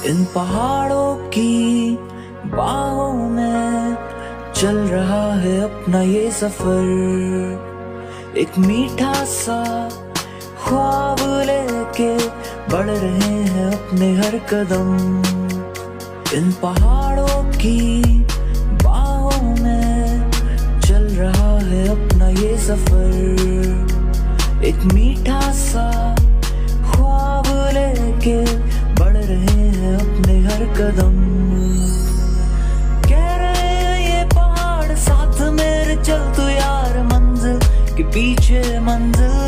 इन पहाड़ों की बाहों में चल रहा है अपना ये सफर। एक मीठा सा ख्वाब लेके बढ़ रहे हैं अपने हर कदम। इन पहाड़ों की बाहों में चल रहा है अपना ये सफर। एक मीठा सा ख्वाब लेके बढ़ रहे हैं अपने हर कदम। कह रहे हैं ये पहाड़ साथ मेरे चल तू यार, मंजिल के पीछे मंजिल